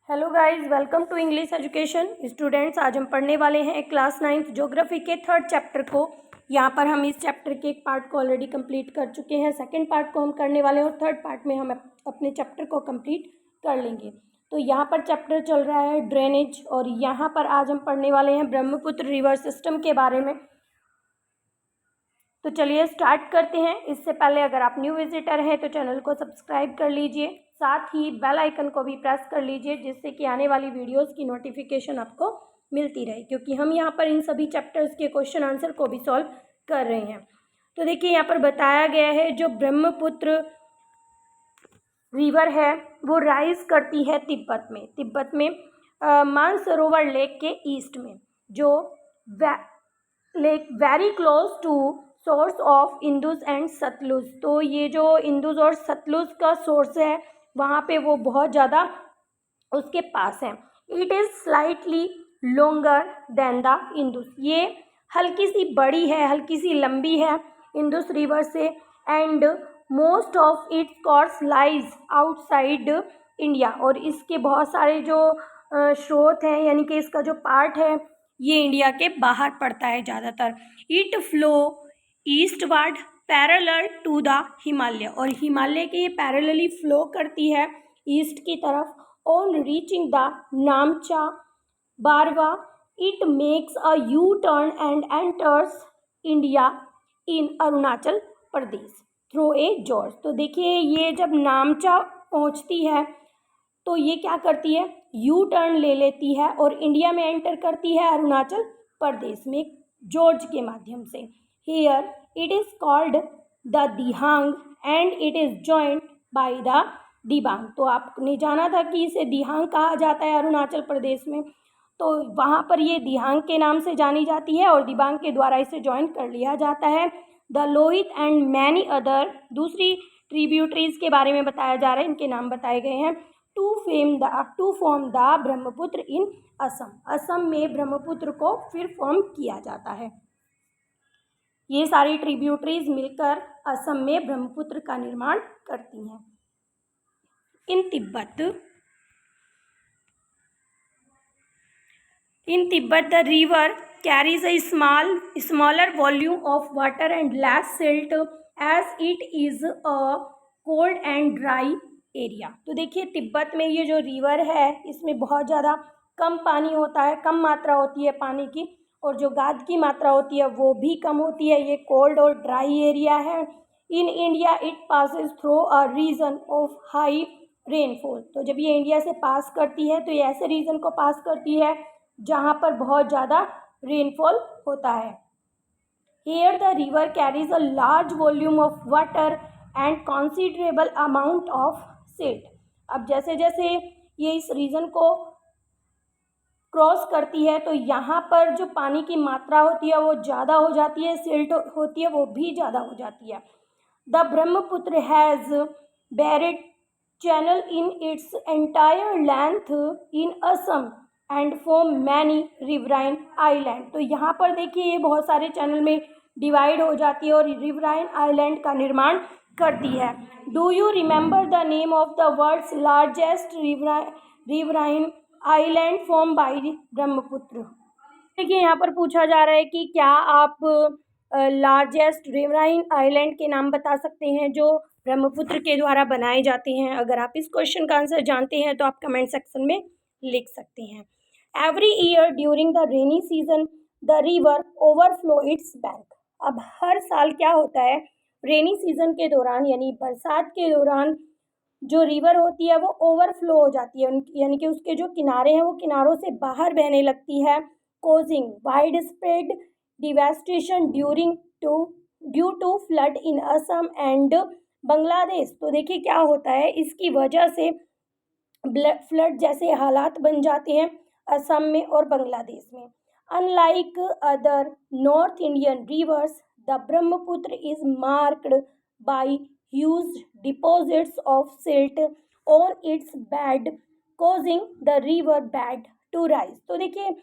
Hello guys, welcome to English education students. आज हम पढ़ने वाले हैं क्लास 9th ज्योग्राफी के थर्ड चैप्टर को। यहाँ पर हम इस चैप्टर के एक पार्ट को ऑलरेडी कंप्लीट कर चुके हैं, सेकंड पार्ट को हम करने वाले हैं और थर्ड पार्ट में हम अपने चैप्टर को कंप्लीट कर लेंगे। तो यहाँ पर चैप्टर चल रहा है ड्रेनेज और यहाँ पर आज हम पढ़ने वाले हैं ब्रह्मपुत्र रिवर सिस्टम के बारे में। तो चलिए स्टार्ट करते हैं। इससे पहले अगर आप न्यू विजिटर हैं तो चैनल को सब्सक्राइब कर लीजिए, साथ ही बेल आइकन को भी प्रेस कर लीजिए जिससे कि आने वाली वीडियोस की नोटिफिकेशन आपको मिलती रहे, क्योंकि हम यहाँ पर इन सभी चैप्टर्स के क्वेश्चन आंसर को भी सॉल्व कर रहे हैं। तो देखिए यहाँ पर बताया गया है जो ब्रह्मपुत्र रिवर है वो राइज करती है तिब्बत में मानसरोवर लेक के ईस्ट में, जो lake very close to source of Indus and Sutlej. तो ये जो इंदुस और सतलुज का सोर्स है वहाँ पे वो बहुत ज़्यादा उसके पास है। It is slightly longer than the Indus, ये हल्की सी बड़ी है, हल्की सी लंबी है इंदुस रिवर से। And most of its course lies outside India, और इसके बहुत सारे जो स्रोत हैं यानी कि इसका जो पार्ट है ये इंडिया के बाहर पड़ता है ज़्यादातर। It flow eastward parallel to the Himalaya, और हिमालय के ये पैरेलली फ्लो करती है ईस्ट की तरफ। On reaching the Namcha Barwa it makes a U turn and enters India in Arunachal Pradesh through a gorge. तो देखिए ये जब नामचा पहुंचती है तो ये क्या करती है, यू टर्न ले लेती है और इंडिया में एंटर करती है अरुणाचल प्रदेश में जॉर्ज के माध्यम से। Here it is called the Dihang and it is joined by the Dibang. तो आपने जाना था कि इसे दिहांग कहा जाता है अरुणाचल प्रदेश में, तो वहाँ पर ये दिहांग के नाम से जानी जाती है और दिबांग के द्वारा इसे ज्वाइन कर लिया जाता है। The Lohit and many other दूसरी ट्रिब्यूटरीज के बारे में बताया जा रहा है, इनके नाम बताए गए हैं। टू फॉर्म द ब्रह्मपुत्र इन असम में ब्रह्मपुत्र को फिर फॉर्म किया जाता है। ये सारी ट्रिब्यूटरीज मिलकर असम में ब्रह्मपुत्र का निर्माण करती हैं। In Tibet the river carries a smaller volume of water and less silt as it is a cold and dry area। तो देखिए तिब्बत में ये जो रिवर है इसमें बहुत ज़्यादा कम पानी होता है, कम मात्रा होती है पानी की, और जो गाद की मात्रा होती है वो भी कम होती है। ये कोल्ड और ड्राई एरिया है। In India it passes through a region of high rainfall. तो जब ये इंडिया से पास करती है तो ये ऐसे रीजन को पास करती है जहाँ पर बहुत ज़्यादा रेनफॉल होता है। Here the river carries a large volume of water and considerable amount of silt। अब जैसे जैसे ये इस रीजन को क्रॉस करती है तो यहाँ पर जो पानी की मात्रा होती है वो ज़्यादा हो जाती है, सिल्ट होती है वो भी ज़्यादा हो जाती है। The Brahmaputra has buried channel in its entire length in Assam and form many riverine island. तो यहाँ पर देखिए ये बहुत सारे चैनल में डिवाइड हो जाती है और रिवराइन आइलैंड का निर्माण करती है। Do you remember the name of the world's largest riverine island form by Brahmaputra. देखिए यहाँ पर पूछा जा रहा है कि क्या आप लार्जेस्ट रिवराइन आइलैंड के नाम बता सकते हैं जो ब्रह्मपुत्र के द्वारा बनाए जाते हैं। अगर आप इस क्वेश्चन का आंसर जानते हैं तो आप कमेंट सेक्शन में लिख सकते हैं। Every year during the rainy season the river overflow it's bank. अब हर साल क्या होता है, रेनी सीजन के दौरान यानी बरसात के दौरान जो रिवर होती है वो ओवरफ्लो हो जाती है, यानी कि उसके जो किनारे हैं वो किनारों से बाहर बहने लगती है। Causing wide spread devastation due to flood in Assam and Bangladesh. तो देखिए क्या होता है, इसकी वजह से फ्लड जैसे हालात बन जाते हैं असम में और बांग्लादेश में। Unlike other north Indian rivers the Brahmaputra is marked by huge deposits of silt on its bed causing the river bed to rise. तो देखिए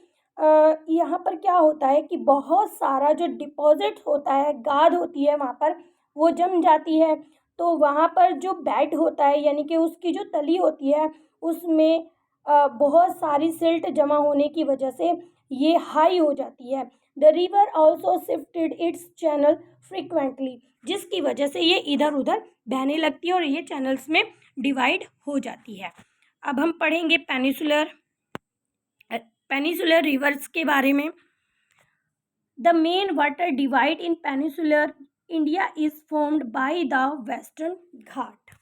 यहाँ पर क्या होता है कि बहुत सारा जो डिपॉजिट होता है, गाद होती है वहाँ पर वो जम जाती है, तो वहाँ पर जो बेड होता है यानी कि उसकी जो तली होती है उसमें बहुत सारी सिल्ट जमा होने की वजह से ये हाई हो जाती है। The river also shifted it's channel frequently, जिसकी वजह से ये इधर उधर बहने लगती है और ये चैनल्स में डिवाइड हो जाती है। अब हम पढ़ेंगे पेनिसुलर रिवर्स के बारे में। The main water divide in peninsular India is formed by the western Ghat.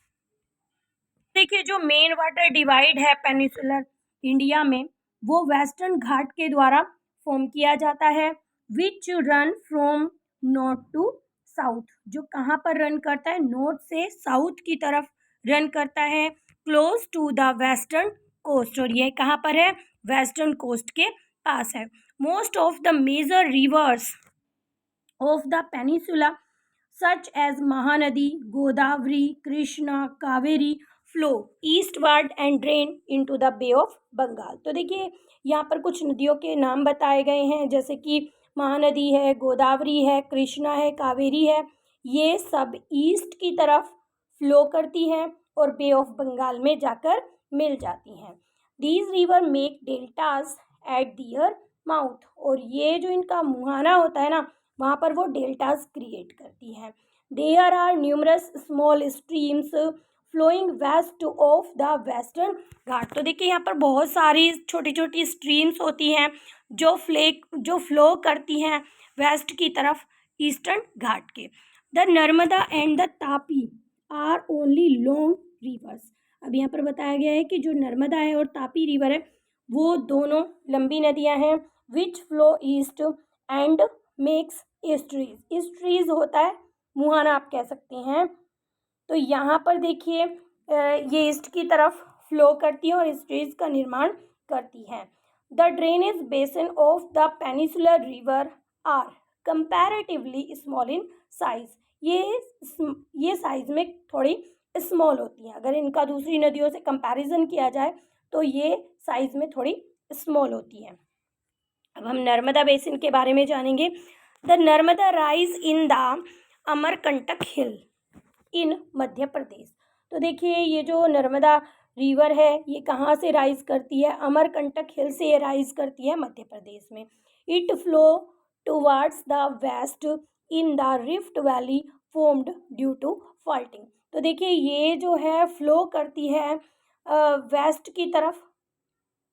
देखिए, जो मेन वाटर डिवाइड है पेनिसुलर इंडिया में, वो वेस्टर्न घाट के द्वारा फॉर्म किया जाता है, which run from north to south, जो कहाँ पर रन करता है, नॉर्थ से साउथ की तरफ रन करता है, close to the western coast, और ये कहाँ पर है, वेस्टर्न कोस्ट के पास है। Most of the major rivers of the peninsula such as Mahanadi, Godavari, Krishna, Kaveri flow eastward and drain into the Bay of Bengal. तो देखिए, यहाँ पर कुछ नदियों के नाम बताए गए हैं, जैसे कि महानदी है, गोदावरी है, कृष्णा है, कावेरी है। ये सब ईस्ट की तरफ फ्लो करती हैं और बे ऑफ बंगाल में जाकर मिल जाती हैं। These river make deltas at their mouth, और ये जो इनका मुहाना होता है ना, वहाँ पर वो डेल्टास क्रिएट करती हैं। There are numerous small streams flowing west of the western Ghat. तो देखिए, यहाँ पर बहुत सारी छोटी छोटी स्ट्रीम्स होती हैं जो फ्लो करती हैं वेस्ट की तरफ ईस्टर्न घाट के। The Narmada and the Tapi are only long rivers. अब यहाँ पर बताया गया है कि जो नर्मदा है और तापी रिवर है, वो दोनों लंबी नदियाँ हैं, which flow east and makes estuaries. Estuaries होता है मुहाना, आप कह सकते हैं। तो यहाँ पर देखिए, ये ईस्ट की तरफ फ्लो करती है और ईस्ट्रीज का निर्माण करती हैं। The drainage basin of the peninsular river are comparatively small in size. ये साइज में थोड़ी स्मॉल होती हैं। अगर इनका दूसरी नदियों से कंपैरिजन किया जाए तो ये साइज में थोड़ी स्मॉल होती हैं। अब हम नर्मदा बेसिन के बारे में जानेंगे। The Narmada rise in the Amarkantak hill in Madhya Pradesh. तो देखिए, ये जो नर्मदा रिवर है, ये कहाँ से राइज करती है, अमरकंटक हिल से ये राइज करती है मध्य प्रदेश में। It flow towards the west in the rift valley formed due to faulting. तो देखिए, ये जो है फ्लो करती है वेस्ट की तरफ,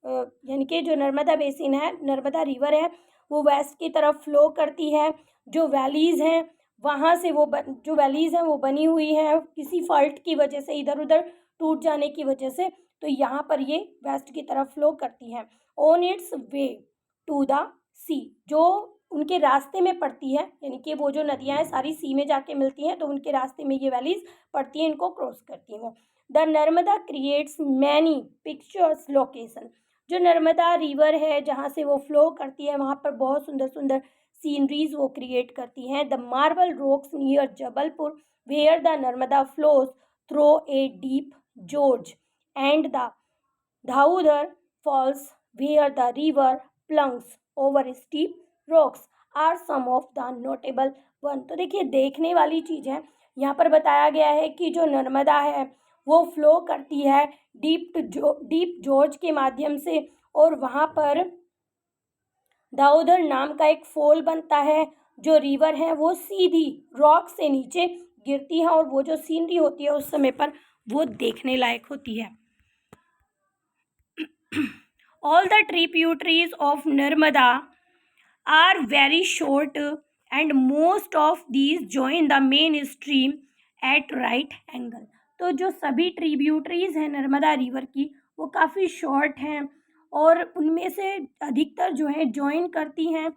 यानी कि जो नर्मदा बेसिन है, नर्मदा रिवर है, वो वेस्ट की तरफ फ्लो करती है। जो वैलीज़ हैं वहाँ से जो वैलीज़ हैं वो बनी हुई हैं किसी फॉल्ट की वजह से, इधर उधर टूट जाने की वजह से, तो यहाँ पर ये वेस्ट की तरफ फ्लो करती हैं। On its way to the sea, जो उनके रास्ते में पड़ती है, यानी कि वो जो नदियाँ हैं सारी सी में जाके मिलती हैं, तो उनके रास्ते में ये वैलीज पड़ती हैं, इनको क्रॉस करती हैं वो। The Narmada creates many pictures location. जो नर्मदा रिवर है जहाँ से वो फ्लो करती है, वहाँ पर बहुत सुंदर सुंदर सीनरीज वो क्रिएट करती हैं। The marble rocks near Jabalpur where the Narmada flows through a deep gorge and the Dhuandhar falls where the river plunges over steep rocks are some of the notable one. तो देखिए, देखने वाली चीज़ है, यहाँ पर बताया गया है कि जो नर्मदा है वो फ्लो करती है डीप जॉर्ज के माध्यम से, और वहाँ पर दाऊदर नाम का एक फॉल बनता है। जो रिवर है वो सीधी रॉक से नीचे गिरती है, और वो जो सीनरी होती है उस समय पर वो देखने लायक होती है। All the tributaries of Narmada are very short and most of these join the main stream at right angle. तो जो सभी ट्रिब्यूटरीज हैं नर्मदा रिवर की, वो काफ़ी शॉर्ट हैं और उनमें से अधिकतर जो है जॉइन करती हैं,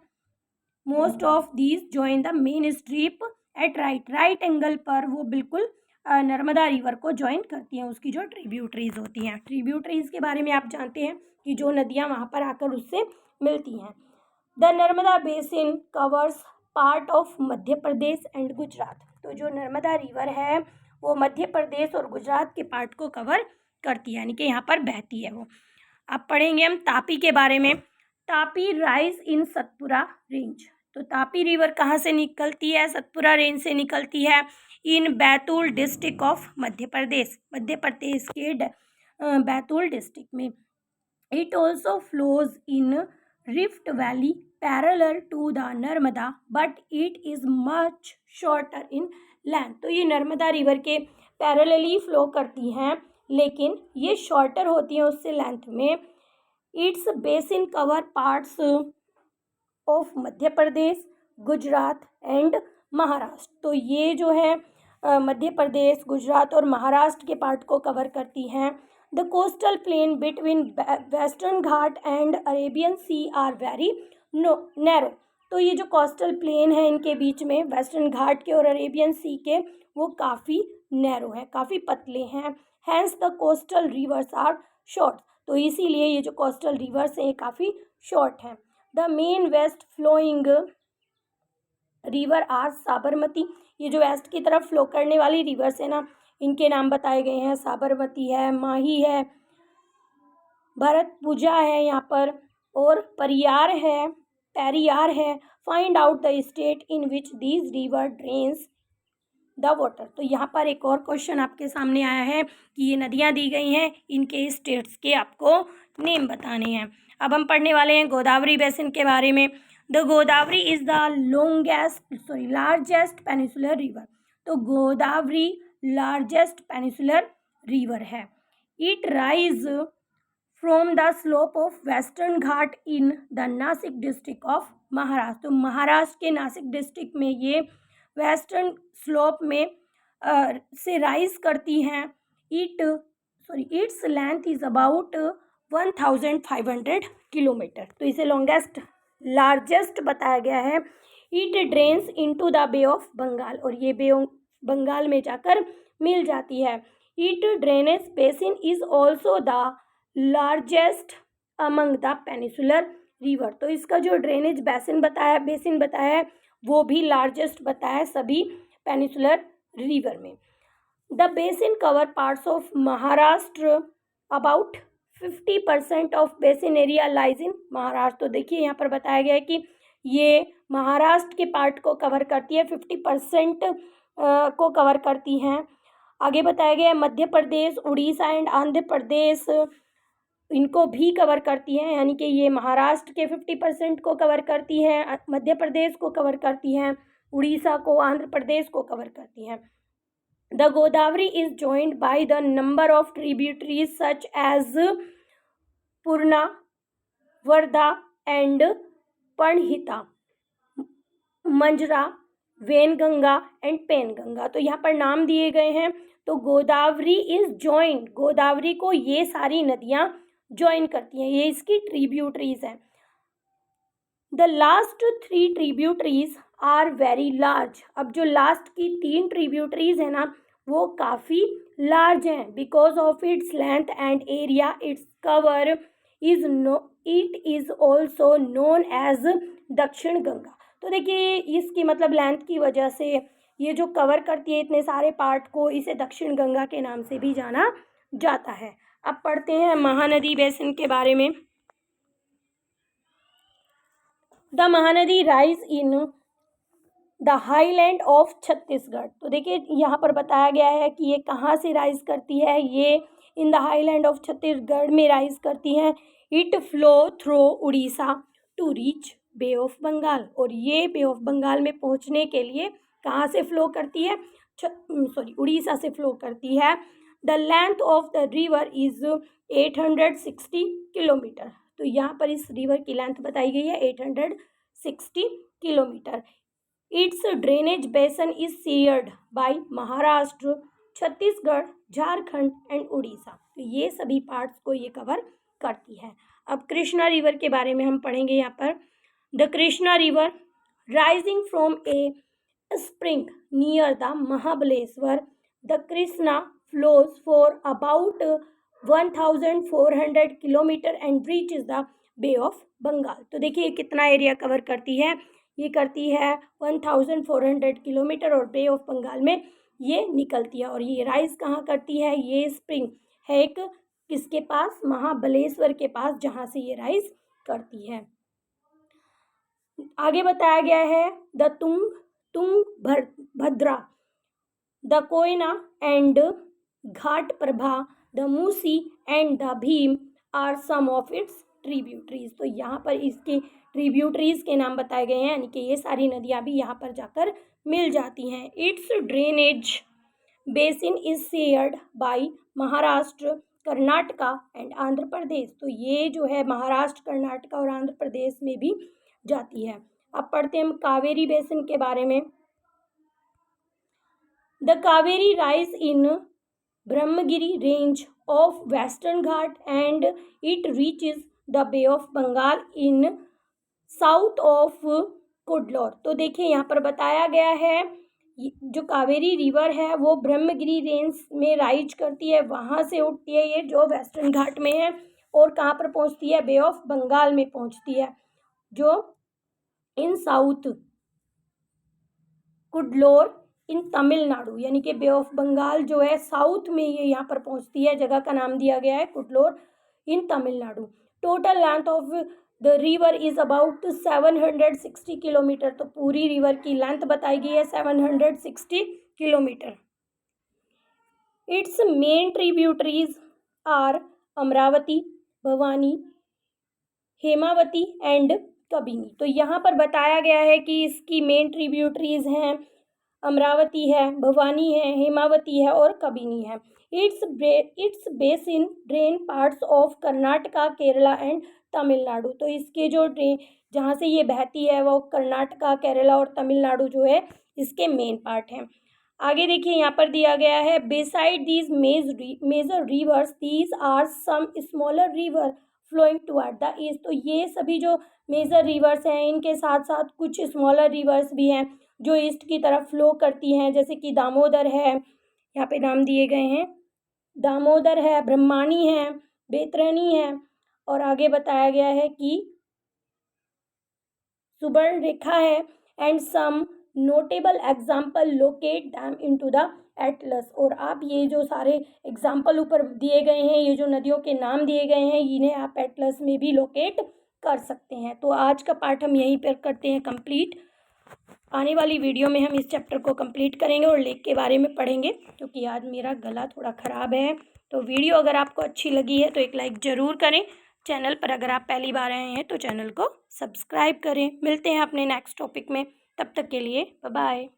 most of these join the main stream at right angle पर वो बिल्कुल नर्मदा रिवर को जॉइन करती हैं, उसकी जो ट्रिब्यूटरीज होती हैं। ट्रिब्यूटरीज के बारे में आप जानते हैं कि जो नदियाँ वहाँ पर आकर उससे मिलती हैं। The Narmada basin covers part of Madhya Pradesh and Gujarat. तो जो नर्मदा रिवर है वो मध्य प्रदेश और गुजरात के पार्ट को कवर करती है, यानी कि यहाँ पर बहती है वो। अब पढ़ेंगे हम तापी के बारे में। Tapi rise in Satpura range. तो तापी रिवर कहाँ से निकलती है, सतपुरा रेंज से निकलती है, इन बैतूल डिस्ट्रिक्ट ऑफ मध्य प्रदेश के बैतूल डिस्ट्रिक्ट में। It also flows in Rift Valley parallel to the Narmada, but it is much shorter in length. तो ये नर्मदा रिवर के पैरेलली फ्लो करती हैं, लेकिन ये शॉर्टर होती हैं उससे लेंथ में. It's basin cover parts of Madhya Pradesh, Gujarat and Maharashtra. तो ये जो है मध्य प्रदेश, गुजरात और महाराष्ट्र के पार्ट को कवर करती हैं. The coastal plain between Western Ghat and Arabian Sea are very narrow. तो ये जो कोस्टल प्लेन है इनके बीच में वेस्टर्न घाट के और अरेबियन सी के, वो काफ़ी नैरो हैं, काफ़ी पतले हैं. Hence the coastal rivers are short. तो इसीलिए ये जो कोस्टल रिवर्स हैं काफ़ी शॉर्ट हैं. The main west flowing river are Sabarmati. ये जो वेस्ट की तरफ फ्लो करने वाली रिवर्स है ना, इनके नाम बताए गए हैं. साबरमती है, माही है, भरतपुजा है यहाँ पर, और पेरियार है. Find out the state in which these river drains the water. तो यहाँ पर एक और क्वेश्चन आपके सामने आया है कि ये नदियाँ दी गई हैं, इनके स्टेट्स के आपको नेम बताने हैं. अब हम पढ़ने वाले हैं गोदावरी बेसिन के बारे में. The Godavari is the largest peninsular river. तो गोदावरी लार्जेस्ट पेनिसुलर रिवर है. It rise from the slope of western Ghat in the Nashik district of Maharashtra. तो महाराष्ट्र के नासिक डिस्ट्रिक्ट में ये वेस्टर्न स्लोप में से राइज करती हैं. Its length is about 1500 kilometre. तो इसे लार्जेस्ट बताया गया है. It drains into the Bay of Bengal. और ये बे ऑफ बंगाल में जाकर मिल जाती है. It drainage basin is also the largest among the peninsular river. तो इसका जो ड्रेनेज बेसिन बताया है वो भी लार्जेस्ट बताया सभी पेनिसुलर रिवर में. The basin cover parts of Maharashtra. About 50% of basin area lies in Maharashtra. तो देखिए यहाँ पर बताया गया है कि ये महाराष्ट्र के पार्ट को कवर करती है, 50% को कवर करती हैं. आगे बताया गया है मध्य प्रदेश, उड़ीसा एंड आंध्र प्रदेश इनको भी कवर करती हैं, यानी कि ये महाराष्ट्र के 50% को कवर करती हैं, मध्य प्रदेश को कवर करती हैं, उड़ीसा को, आंध्र प्रदेश को कवर करती हैं. The Godavari is joined by the number of tributaries such as Purna, Wardha and Pranhita, Manjra, Wainganga and Penganga. तो यहाँ पर नाम दिए गए हैं. तो गोदावरी इज जॉइंड, गोदावरी को ये सारी नदियाँ ज्वाइन करती हैं, ये इसकी ट्रिब्यूटरीज हैं. The last 3 tributaries are very large. अब जो लास्ट की 3 ट्रिब्यूटरीज है ना, वो काफ़ी लार्ज हैं. Because of its length and area its cover it is also known as Dakshin Ganga. तो देखिए इसकी मतलब लेंथ की वजह से ये जो कवर करती है इतने सारे पार्ट को, इसे दक्षिण गंगा के नाम से भी जाना जाता है. अब पढ़ते हैं महानदी बेसिन के बारे में. The Mahanadi rise in the highland of Chhattisgarh. तो देखिए यहाँ पर बताया गया है कि ये कहाँ से राइज करती है. ये in the highland of Chhattisgarh में राइज करती हैं. It flow through Orissa to reach Bay of Bengal. और ये बे ऑफ बंगाल में पहुँचने के लिए कहाँ से फ्लो करती है, उड़ीसा से फ्लो करती है. The length of the river is 860 kilometre. तो यहाँ पर इस रिवर की लेंथ बताई गई है 860 किलोमीटर. इट्स ड्रेनेज बेसन is shared by Maharashtra, Chhattisgarh, Jharkhand and Orissa. तो ये सभी पार्ट्स को ये कवर करती है. अब कृष्णा रिवर के बारे में हम पढ़ेंगे यहाँ पर. The Krishna river rising from A spring near the Mahabaleshwar. The Krishna flows for about 1400 kilometre and reaches the Bay of Bengal. तो देखिए कितना एरिया कवर करती है. ये करती है 1400 किलोमीटर और बे ऑफ बंगाल में ये निकलती है. और ये राइज कहाँ करती है, ये स्प्रिंग है एक किसके पास, महाबलेश्वर के पास, जहाँ से ये राइज करती है. आगे बताया गया है the Tungabhadra, the Koyna and Ghataprabha, the Musi and the Bhima are some of its tributaries. तो यहाँ पर इसके ट्रिब्यूटरीज के नाम बताए गए हैं, यानी कि ये सारी नदियाँ भी यहाँ पर जाकर मिल जाती हैं। Its drainage basin is shared by Maharashtra, Karnataka and Andhra Pradesh. तो ये जो है महाराष्ट्र, कर्नाटका और आंध्र प्रदेश में भी जाती है। अब पढ़ते हैं हम कावेरी बेसिन के बारे में। The Kaveri rise in Brahmagiri range of Western Ghat and it reaches the Bay of Bengal in south of Cuddalore. तो देखिए यहाँ पर बताया गया है जो कावेरी रिवर है वो ब्रह्मगिरी रेंज में राइज करती है, वहाँ से उठती है ये जो वेस्टर्न घाट में है, और कहाँ पर पहुँचती है, बे ऑफ बंगाल में पहुँचती है जो इन साउथ कुडलोर इन तमिलनाडु, यानी कि बे ऑफ बंगाल जो है साउथ में ये यहाँ पर पहुँचती है। जगह का नाम दिया गया है Cuddalore in Tamil Nadu. Total length of the river is about 760 kilometre. तो पूरी रिवर की लेंथ बताई गई है 760 kilometre. It's main tributaries are Amaravati, Bhavani, Hemavati and Kabini. तो यहाँ पर बताया गया है कि इसकी मेन ट्रिब्यूटरीज हैं अमरावती है, भवानी है, हेमावती है और कबिनी है। It's basin drain parts of Karnataka, Kerala and Tamil Nadu. तो इसके जो ड्रेन जहाँ से ये बहती है वो कर्नाटका, केरला और तमिलनाडु जो है इसके मेन पार्ट हैं। आगे देखिए यहाँ पर दिया गया है beside these major rivers these are some smaller river flowing toward the east. तो ये सभी जो मेजर रिवर्स हैं इनके साथ साथ कुछ स्मॉलर रिवर्स भी हैं जो ईस्ट की तरफ फ्लो करती हैं, जैसे कि दामोदर है, यहाँ पे नाम दिए गए हैं, दामोदर है, ब्रह्मानी है, बैतरणी है, और आगे बताया गया है कि सुवर्णरेखा है and some notable example locate them into the atlas. और आप ये जो सारे एग्जाम्पल ऊपर दिए गए हैं, ये जो नदियों के नाम दिए गए हैं, इन्हें आप एटलस में भी लोकेट कर सकते हैं। तो आज का पाठ हम यहीं पर करते हैं कंप्लीट। आने वाली वीडियो में हम इस चैप्टर को कंप्लीट करेंगे और लेक के बारे में पढ़ेंगे, क्योंकि आज मेरा गला थोड़ा ख़राब है। तो वीडियो अगर आपको अच्छी लगी है तो एक लाइक ज़रूर करें। चैनल पर अगर आप पहली बार आए हैं तो चैनल को सब्सक्राइब करें। मिलते हैं अपने नेक्स्ट टॉपिक में, तब तक के लिए बाय बाय।